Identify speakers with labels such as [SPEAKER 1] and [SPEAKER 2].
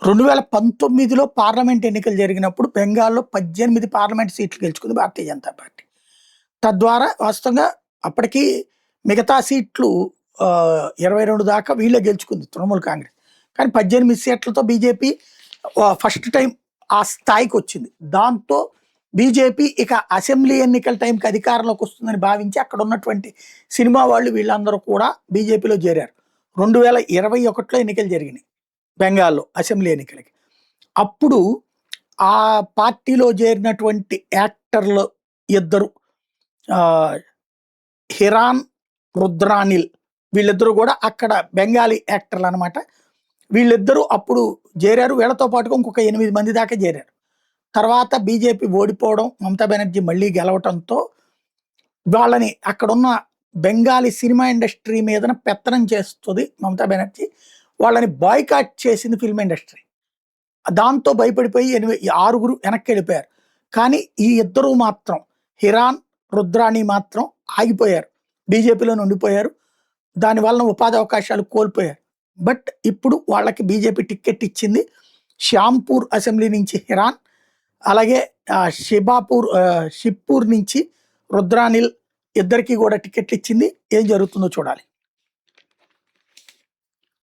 [SPEAKER 1] 2019లో parliament ఎన్నికలు జరిగినప్పుడు బెంగాల్‌లో 18 పార్లమెంట్ సీట్లు గెలుచుకుంది భారతీయ జనతా పార్టీ. తద్వారా వాస్తవంగా అప్పటికి మిగతా సీట్లు 22 దాకా వీళ్ళే గెలుచుకుంది తృణమూల్ కాంగ్రెస్. కానీ 18 సీట్లతో బీజేపీ ఫస్ట్ టైం ఆ స్థాయికొచ్చింది. దాంతో బీజేపీ ఇక అసెంబ్లీ ఎన్నికల టైంకి అధికారంలోకి వస్తుందని భావించి అక్కడ ఉన్నటువంటి సినిమా వాళ్ళు వీళ్ళందరూ కూడా బీజేపీలో చేరారు. 2021లో ఎన్నికలు జరిగినాయి బెంగాల్‌లో అసెంబ్లీ ఎన్నికలకి. అప్పుడు ఆ పార్టీలో చేరినటువంటి యాక్టర్లు ఇద్దరు ఆహ్, హిరాన్, రుద్రానిల్ వీళ్ళిద్దరూ కూడా అక్కడ బెంగాలీ యాక్టర్లనమాట. వీళ్ళిద్దరూ అప్పుడు చేరారు. వీళ్ళతో పాటుగా ఇంకొక 8 మంది దాకా చేరారు. తర్వాత బీజేపీ ఓడిపోవడం, మమతా బెనర్జీ మళ్ళీ గెలవటంతో వాళ్ళని అక్కడున్న బెంగాలీ సినిమా ఇండస్ట్రీ మీదన పెత్తనం చేస్తది మమతా బెనర్జీ. వాళ్ళని బాయ్‌కాట్ చేసింది ఫిల్మ్ ఇండస్ట్రీ. దాంతో భయపడిపోయి 6గురు వెనక్కెళ్ళిపోయారు. కానీ ఈ ఇద్దరు మాత్రం హిరాన్, రుద్రాణి మాత్రం ఆగిపోయారు. బీజేపీలోనే ఉండిపోయారు. దానివలన ఉపాధి అవకాశాలు కోల్పోయారు. బట్ ఇప్పుడు వాళ్ళకి బీజేపీ టికెట్ ఇచ్చింది. శ్యాంపూర్ అసెంబ్లీ నుంచి హిరాన్, అలాగే షిప్పూర్ నుంచి రుద్రానిల్ ఇద్దరికీ కూడా టికెట్లు ఇచ్చింది. ఏం జరుగుతుందో చూడాలి.